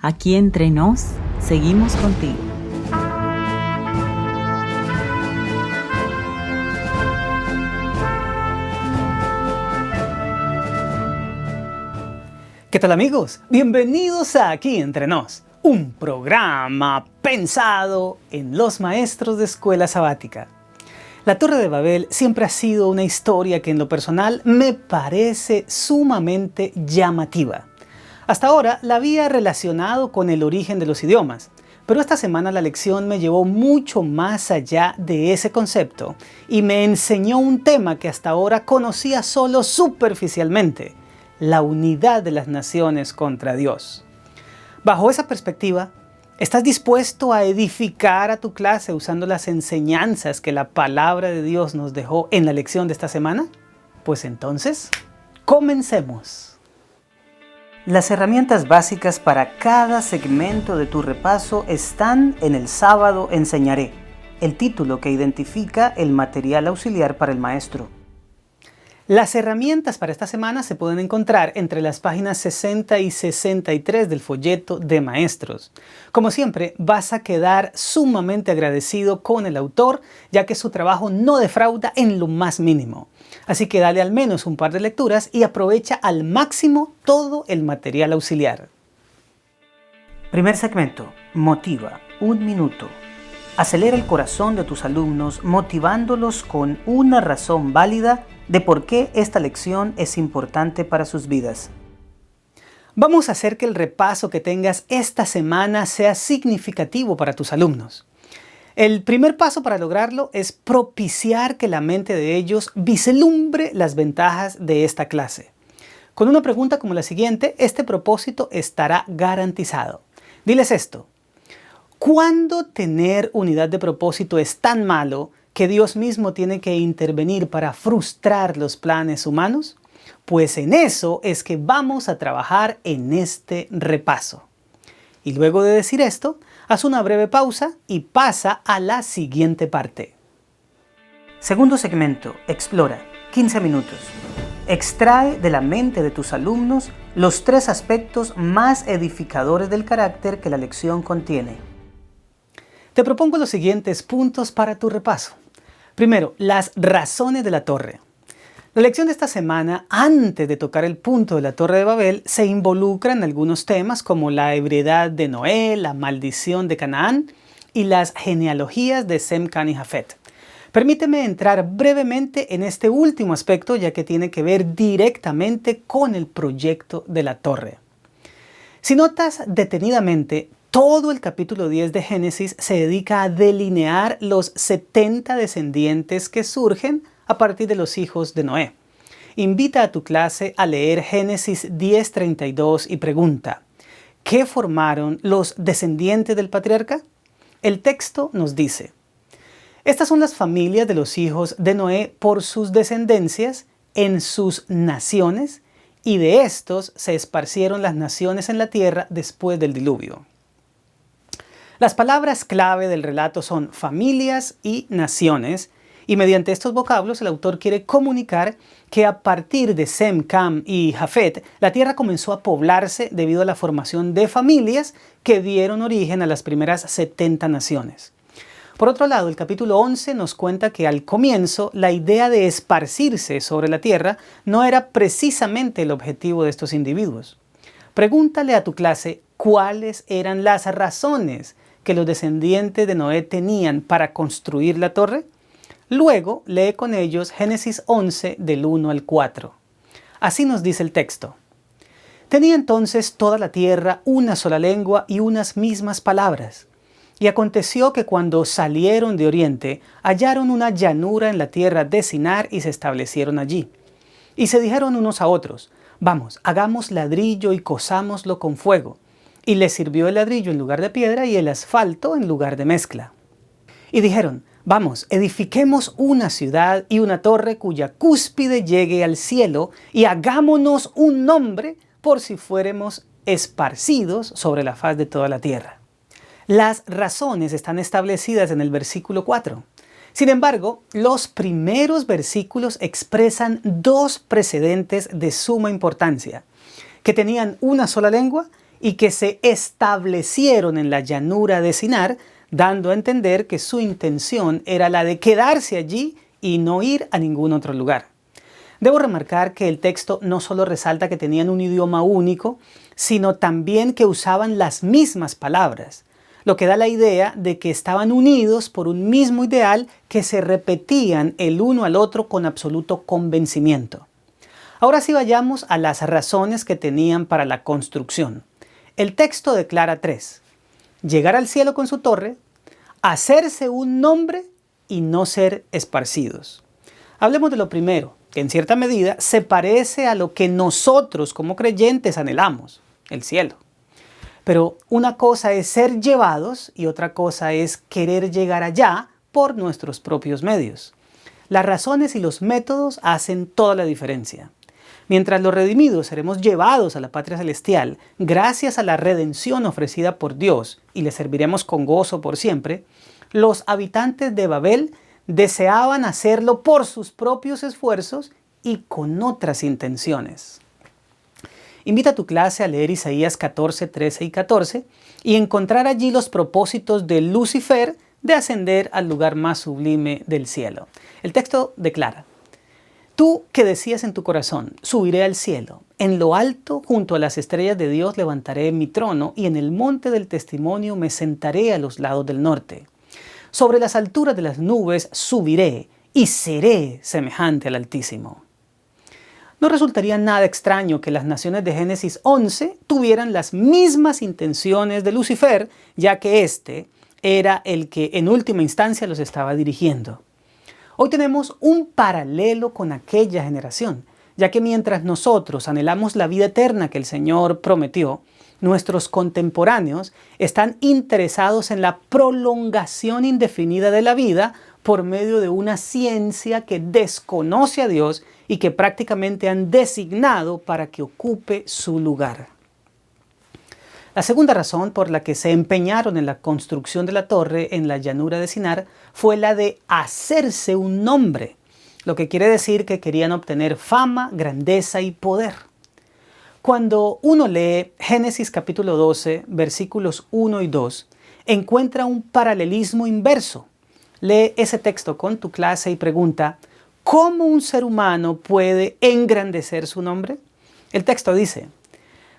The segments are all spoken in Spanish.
Aquí entre nos, seguimos contigo. ¿Qué tal, amigos? Bienvenidos a Aquí Entre Nos, un programa pensado en los maestros de escuela sabática. La Torre de Babel siempre ha sido una historia que en lo personal me parece sumamente llamativa. Hasta ahora la había relacionado con el origen de los idiomas, pero esta semana la lección me llevó mucho más allá de ese concepto y me enseñó un tema que hasta ahora conocía solo superficialmente: la unidad de las naciones contra Dios. Bajo esa perspectiva, ¿estás dispuesto a edificar a tu clase usando las enseñanzas que la palabra de Dios nos dejó en la lección de esta semana? Pues entonces, comencemos. Las herramientas básicas para cada segmento de tu repaso están en El sábado enseñaré, el título que identifica el material auxiliar para el maestro. Las herramientas para esta semana se pueden encontrar entre las páginas 60 y 63 del folleto de maestros. Como siempre, vas a quedar sumamente agradecido con el autor, ya que su trabajo no defrauda en lo más mínimo. Así que dale al menos un par de lecturas y aprovecha al máximo todo el material auxiliar. Primer segmento: motiva, 1 minuto. Acelera el corazón de tus alumnos motivándolos con una razón válida de por qué esta lección es importante para sus vidas. Vamos a hacer que el repaso que tengas esta semana sea significativo para tus alumnos. El primer paso para lograrlo es propiciar que la mente de ellos vislumbre las ventajas de esta clase. Con una pregunta como la siguiente, este propósito estará garantizado. Diles esto: ¿cuándo tener unidad de propósito es tan malo que Dios mismo tiene que intervenir para frustrar los planes humanos? Pues en eso es que vamos a trabajar en este repaso. Y luego de decir esto, haz una breve pausa y pasa a la siguiente parte. Segundo segmento: explora, 15 minutos. Extrae de la mente de tus alumnos los 3 aspectos más edificadores del carácter que la lección contiene. Te propongo los siguientes puntos para tu repaso. Primero, las razones de la torre. La lección de esta semana, antes de tocar el punto de la Torre de Babel, se involucra en algunos temas como la ebriedad de Noé, la maldición de Canaán y las genealogías de Sem, Cam y Jafet. Permíteme entrar brevemente en este último aspecto, ya que tiene que ver directamente con el proyecto de la torre. Si notas detenidamente, todo el capítulo 10 de Génesis se dedica a delinear los 70 descendientes que surgen a partir de los hijos de Noé. Invita a tu clase a leer Génesis 10:32 y pregunta: ¿qué formaron los descendientes del patriarca? El texto nos dice: estas son las familias de los hijos de Noé por sus descendencias en sus naciones, y de estos se esparcieron las naciones en la tierra después del diluvio. Las palabras clave del relato son familias y naciones, y mediante estos vocablos el autor quiere comunicar que a partir de Sem, Cam y Jafet, la tierra comenzó a poblarse debido a la formación de familias que dieron origen a las primeras 70 naciones. Por otro lado, el capítulo 11 nos cuenta que al comienzo la idea de esparcirse sobre la tierra no era precisamente el objetivo de estos individuos. Pregúntale a tu clase cuáles eran las razones que los descendientes de Noé tenían para construir la torre. Luego lee con ellos Génesis 11 del 1 al 4. Así nos dice el texto: tenía entonces toda la tierra una sola lengua y unas mismas palabras. Y aconteció que cuando salieron de oriente, hallaron una llanura en la tierra de Sinar y se establecieron allí. Y se dijeron unos a otros: vamos, hagamos ladrillo y cosámoslo con fuego. Y les sirvió el ladrillo en lugar de piedra y el asfalto en lugar de mezcla. Y dijeron: vamos, edifiquemos una ciudad y una torre cuya cúspide llegue al cielo, y hagámonos un nombre por si fuéramos esparcidos sobre la faz de toda la tierra. Las razones están establecidas en el versículo 4. Sin embargo, los primeros versículos expresan 2 precedentes de suma importancia: que tenían una sola lengua y que se establecieron en la llanura de Sinar, dando a entender que su intención era la de quedarse allí y no ir a ningún otro lugar. Debo remarcar que el texto no solo resalta que tenían un idioma único, sino también que usaban las mismas palabras, lo que da la idea de que estaban unidos por un mismo ideal que se repetían el uno al otro con absoluto convencimiento. Ahora sí vayamos a las razones que tenían para la construcción. El texto declara 3. Llegar al cielo con su torre, hacerse un nombre y no ser esparcidos. Hablemos de lo primero, que en cierta medida se parece a lo que nosotros como creyentes anhelamos, el cielo. Pero una cosa es ser llevados y otra cosa es querer llegar allá por nuestros propios medios. Las razones y los métodos hacen toda la diferencia. Mientras los redimidos seremos llevados a la patria celestial gracias a la redención ofrecida por Dios y le serviremos con gozo por siempre, los habitantes de Babel deseaban hacerlo por sus propios esfuerzos y con otras intenciones. Invita a tu clase a leer Isaías 14, 13 y 14 y encontrar allí los propósitos de Lucifer de ascender al lugar más sublime del cielo. El texto declara: Tú que decías en tu corazón, subiré al cielo, en lo alto junto a las estrellas de Dios levantaré mi trono y en el monte del testimonio me sentaré a los lados del norte. Sobre las alturas de las nubes subiré y seré semejante al Altísimo. No resultaría nada extraño que las naciones de Génesis 11 tuvieran las mismas intenciones de Lucifer, ya que éste era el que en última instancia los estaba dirigiendo. Hoy tenemos un paralelo con aquella generación, ya que mientras nosotros anhelamos la vida eterna que el Señor prometió, nuestros contemporáneos están interesados en la prolongación indefinida de la vida por medio de una ciencia que desconoce a Dios y que prácticamente han designado para que ocupe su lugar. La segunda razón por la que se empeñaron en la construcción de la torre en la llanura de Sinar fue la de hacerse un nombre, lo que quiere decir que querían obtener fama, grandeza y poder. Cuando uno lee Génesis capítulo 12, versículos 1 y 2, encuentra un paralelismo inverso. Lee ese texto con tu clase y pregunta: ¿cómo un ser humano puede engrandecer su nombre? El texto dice: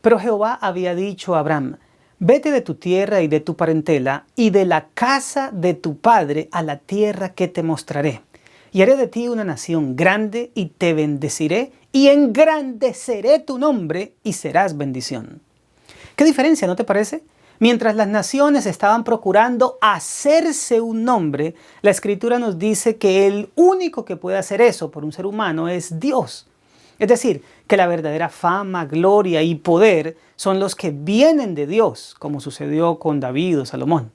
Pero Jehová había dicho a Abraham: Vete de tu tierra y de tu parentela y de la casa de tu padre a la tierra que te mostraré. Y haré de ti una nación grande y te bendeciré y engrandeceré tu nombre y serás bendición. ¿Qué diferencia, no te parece? Mientras las naciones estaban procurando hacerse un nombre, la Escritura nos dice que el único que puede hacer eso por un ser humano es Dios. Es decir, que la verdadera fama, gloria y poder son los que vienen de Dios, como sucedió con David o Salomón.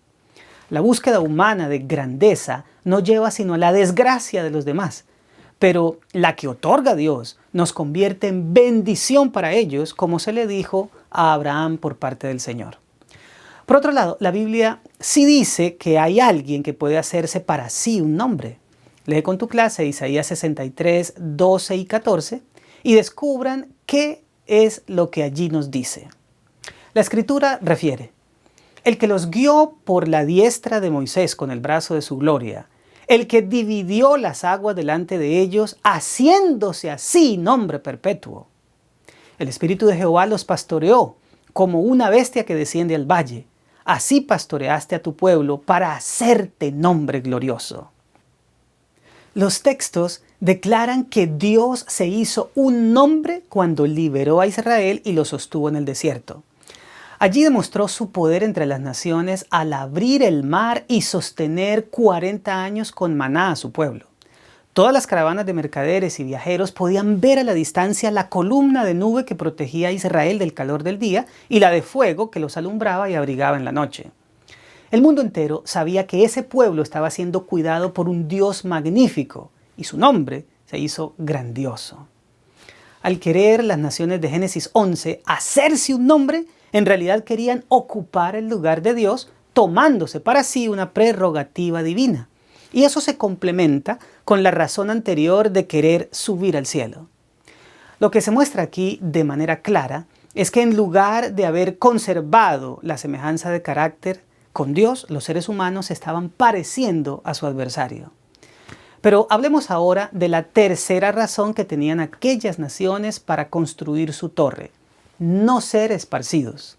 La búsqueda humana de grandeza no lleva sino a la desgracia de los demás, pero la que otorga Dios nos convierte en bendición para ellos, como se le dijo a Abraham por parte del Señor. Por otro lado, la Biblia sí dice que hay alguien que puede hacerse para sí un nombre. Lee con tu clase Isaías 63, 12 y 14 y descubran qué es lo que allí nos dice. La Escritura refiere: el que los guió por la diestra de Moisés con el brazo de su gloria, el que dividió las aguas delante de ellos, haciéndose así nombre perpetuo. El Espíritu de Jehová los pastoreó como una bestia que desciende al valle. Así pastoreaste a tu pueblo para hacerte nombre glorioso. Los textos declaran que Dios se hizo un nombre cuando liberó a Israel y lo sostuvo en el desierto. Allí demostró su poder entre las naciones al abrir el mar y sostener 40 años con maná a su pueblo. Todas las caravanas de mercaderes y viajeros podían ver a la distancia la columna de nube que protegía a Israel del calor del día y la de fuego que los alumbraba y abrigaba en la noche. El mundo entero sabía que ese pueblo estaba siendo cuidado por un Dios magnífico y su nombre se hizo grandioso. Al querer las naciones de Génesis 11 hacerse un nombre, en realidad querían ocupar el lugar de Dios, tomándose para sí una prerrogativa divina. Y eso se complementa con la razón anterior de querer subir al cielo. Lo que se muestra aquí de manera clara es que en lugar de haber conservado la semejanza de carácter con Dios, los seres humanos se estaban pareciendo a su adversario. Pero hablemos ahora de la tercera razón que tenían aquellas naciones para construir su torre: no ser esparcidos.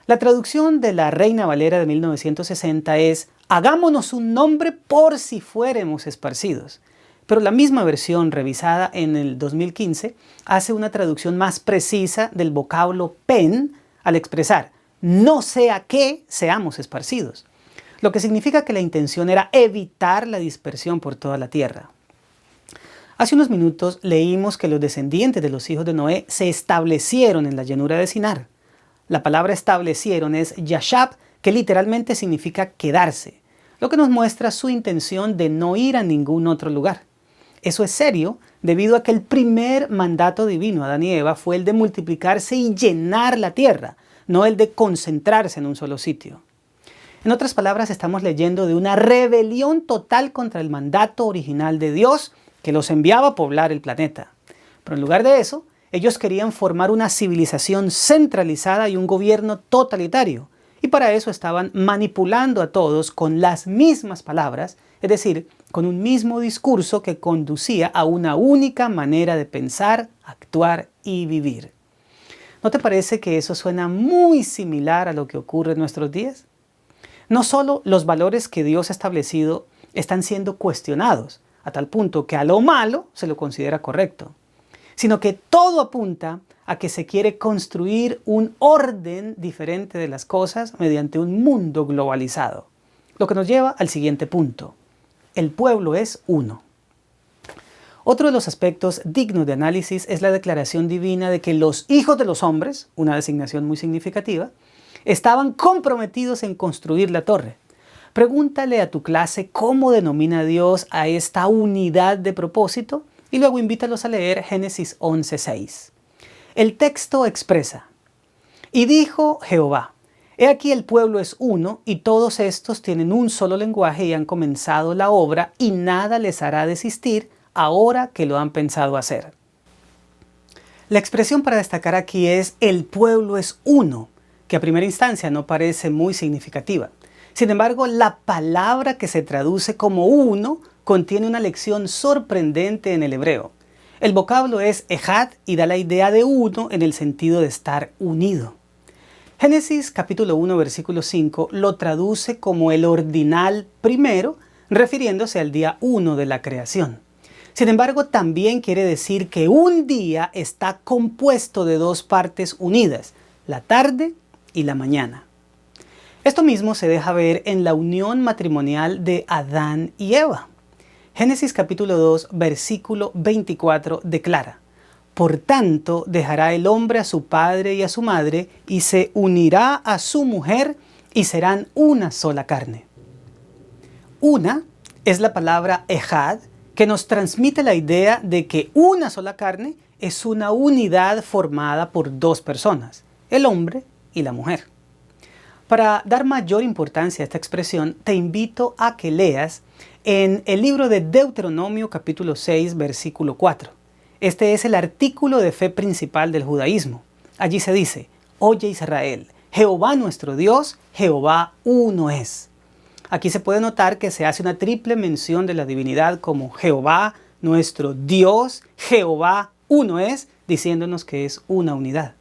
La traducción de la Reina Valera de 1960 es: hagámonos un nombre por si fuéramos esparcidos. Pero la misma versión, revisada en el 2015, hace una traducción más precisa del vocablo pen al expresar: no sea que seamos esparcidos. Lo que significa que la intención era evitar la dispersión por toda la tierra. Hace unos minutos leímos que los descendientes de los hijos de Noé se establecieron en la llanura de Sinar. La palabra establecieron es yashab, que literalmente significa quedarse, lo que nos muestra su intención de no ir a ningún otro lugar. Eso es serio debido a que el primer mandato divino a Adán y Eva fue el de multiplicarse y llenar la tierra, no el de concentrarse en un solo sitio. En otras palabras, estamos leyendo de una rebelión total contra el mandato original de Dios que los enviaba a poblar el planeta. Pero en lugar de eso, ellos querían formar una civilización centralizada y un gobierno totalitario. Y para eso estaban manipulando a todos con las mismas palabras, es decir, con un mismo discurso que conducía a una única manera de pensar, actuar y vivir. ¿No te parece que eso suena muy similar a lo que ocurre en nuestros días? No solo los valores que Dios ha establecido están siendo cuestionados, a tal punto que a lo malo se lo considera correcto, sino que todo apunta a que se quiere construir un orden diferente de las cosas mediante un mundo globalizado. Lo que nos lleva al siguiente punto: el pueblo es uno. Otro de los aspectos dignos de análisis es la declaración divina de que los hijos de los hombres, una designación muy significativa, estaban comprometidos en construir la torre. Pregúntale a tu clase cómo denomina Dios a esta unidad de propósito y luego invítalos a leer Génesis 11:6. El texto expresa: y dijo Jehová, he aquí el pueblo es uno y todos estos tienen un solo lenguaje y han comenzado la obra y nada les hará desistir ahora que lo han pensado hacer. La expresión para destacar aquí es el pueblo es uno, que a primera instancia no parece muy significativa. Sin embargo, la palabra que se traduce como uno contiene una lección sorprendente en el hebreo. El vocablo es ejad y da la idea de uno en el sentido de estar unido. Génesis capítulo 1 versículo 5 lo traduce como el ordinal primero, refiriéndose al día 1 de la creación. Sin embargo, también quiere decir que un día está compuesto de dos partes unidas, la tarde y la mañana. Esto mismo se deja ver en la unión matrimonial de Adán y Eva. Génesis capítulo 2, versículo 24 declara: por tanto, dejará el hombre a su padre y a su madre, y se unirá a su mujer, y serán una sola carne. Una es la palabra ejad, que nos transmite la idea de que una sola carne es una unidad formada por dos personas, el hombre y la mujer. Para dar mayor importancia a esta expresión, te invito a que leas en el libro de Deuteronomio capítulo 6, versículo 4. Este es el artículo de fe principal del judaísmo. Allí se dice: oye Israel, Jehová nuestro Dios, Jehová uno es. Aquí se puede notar que se hace una triple mención de la divinidad como Jehová nuestro Dios, Jehová uno es, diciéndonos que es una unidad.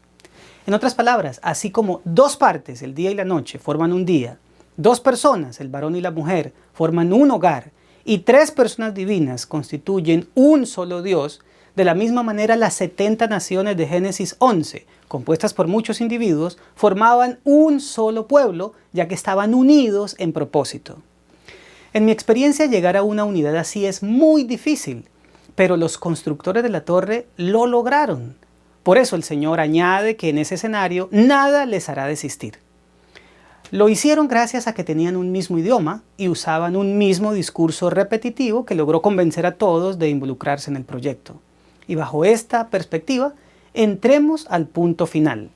En otras palabras, así como dos partes, el día y la noche, forman un día, dos personas, el varón y la mujer, forman un hogar, y tres personas divinas constituyen un solo Dios, de la misma manera las 70 naciones de Génesis 11, compuestas por muchos individuos, formaban un solo pueblo, ya que estaban unidos en propósito. En mi experiencia, llegar a una unidad así es muy difícil, pero los constructores de la torre lo lograron. Por eso el Señor añade que en ese escenario nada les hará desistir. Lo hicieron gracias a que tenían un mismo idioma y usaban un mismo discurso repetitivo que logró convencer a todos de involucrarse en el proyecto. Y bajo esta perspectiva, entremos al punto final: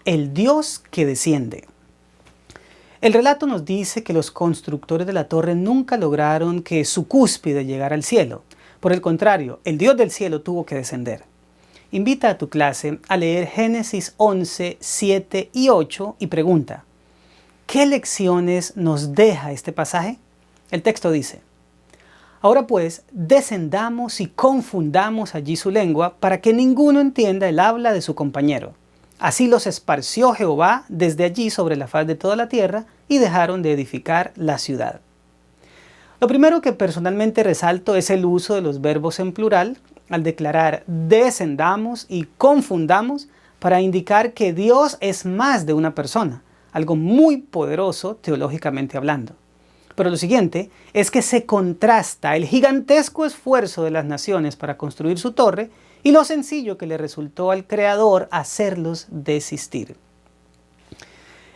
el Dios que desciende. El relato nos dice que los constructores de la torre nunca lograron que su cúspide llegara al cielo. Por el contrario, el Dios del cielo tuvo que descender. invita a tu clase a leer Génesis 11, 7 y 8 y pregunta, ¿qué lecciones nos deja este pasaje? El texto dice, ahora pues, descendamos y confundamos allí su lengua para que ninguno entienda el habla de su compañero. Así los esparció Jehová desde allí sobre la faz de toda la tierra y dejaron de edificar la ciudad. Lo primero que personalmente resalto es el uso de los verbos en plural al declarar descendamos y confundamos para indicar que Dios es más de una persona, algo muy poderoso teológicamente hablando. Pero lo siguiente es que se contrasta el gigantesco esfuerzo de las naciones para construir su torre y lo sencillo que le resultó al Creador hacerlos desistir.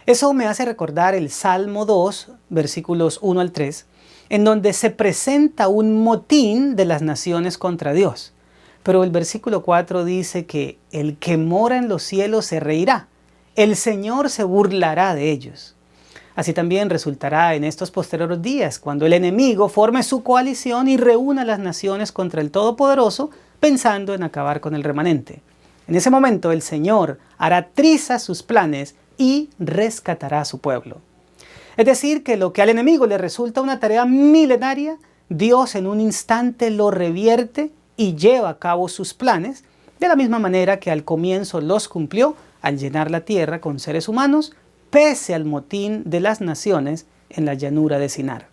Eso me hace recordar el Salmo 2, versículos 1 al 3, en donde se presenta un motín de las naciones contra Dios. Pero el versículo 4 dice que el que mora en los cielos se reirá, el Señor se burlará de ellos. Así también resultará en estos posteriores días, cuando el enemigo forme su coalición y reúna a las naciones contra el Todopoderoso, pensando en acabar con el remanente. En ese momento el Señor hará trizas sus planes y rescatará a su pueblo. Es decir, que lo que al enemigo le resulta una tarea milenaria, Dios en un instante lo revierte y lleva a cabo sus planes, de la misma manera que al comienzo los cumplió al llenar la tierra con seres humanos, pese al motín de las naciones en la llanura de Sinar.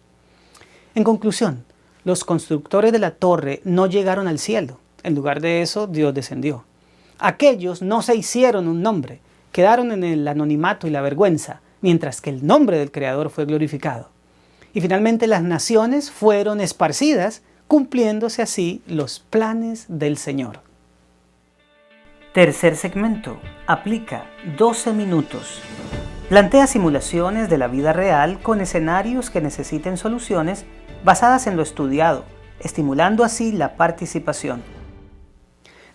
En conclusión, los constructores de la torre no llegaron al cielo. En lugar de eso, Dios descendió. Aquellos no se hicieron un nombre, quedaron en el anonimato y la vergüenza, mientras que el nombre del Creador fue glorificado. Y finalmente las naciones fueron esparcidas, cumpliéndose así los planes del Señor. Tercer segmento. Aplica 12 minutos. Plantea simulaciones de la vida real con escenarios que necesiten soluciones basadas en lo estudiado, estimulando así la participación.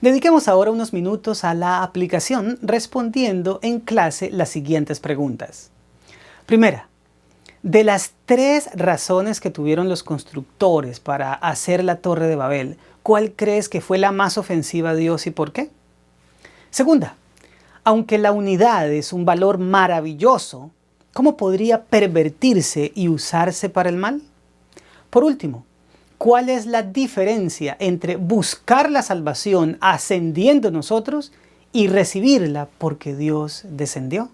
Dediquemos ahora unos minutos a la aplicación respondiendo en clase las siguientes preguntas. Primera, de las 3 razones que tuvieron los constructores para hacer la Torre de Babel, ¿cuál crees que fue la más ofensiva a Dios y por qué? Segunda, aunque la unidad es un valor maravilloso, ¿cómo podría pervertirse y usarse para el mal? Por último, ¿cuál es la diferencia entre buscar la salvación ascendiendo nosotros y recibirla porque Dios descendió?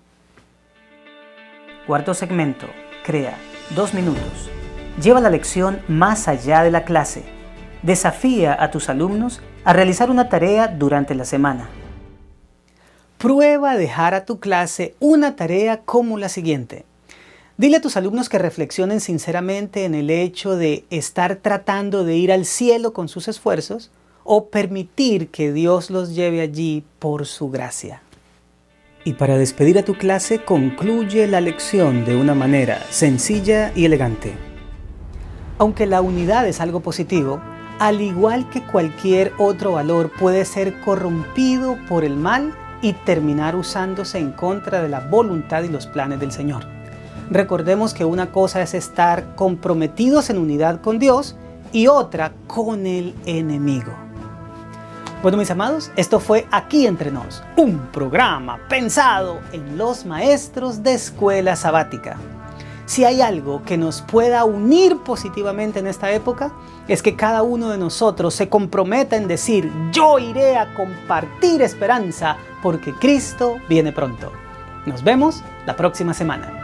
Cuarto segmento. Crea 2 minutos. Lleva la lección más allá de la clase. Desafía a tus alumnos a realizar una tarea durante la semana. Prueba a dejar a tu clase una tarea como la siguiente. Dile a tus alumnos que reflexionen sinceramente en el hecho de estar tratando de ir al cielo con sus esfuerzos o permitir que Dios los lleve allí por su gracia. Y para despedir a tu clase, concluye la lección de una manera sencilla y elegante. Aunque la unidad es algo positivo, al igual que cualquier otro valor puede ser corrompido por el mal y terminar usándose en contra de la voluntad y los planes del Señor. Recordemos que una cosa es estar comprometidos en unidad con Dios y otra con el enemigo. Bueno, mis amados, esto fue Aquí Entre Nos, un programa pensado en los maestros de escuela sabática. Si hay algo que nos pueda unir positivamente en esta época, es que cada uno de nosotros se comprometa en decir, yo iré a compartir esperanza porque Cristo viene pronto. Nos vemos la próxima semana.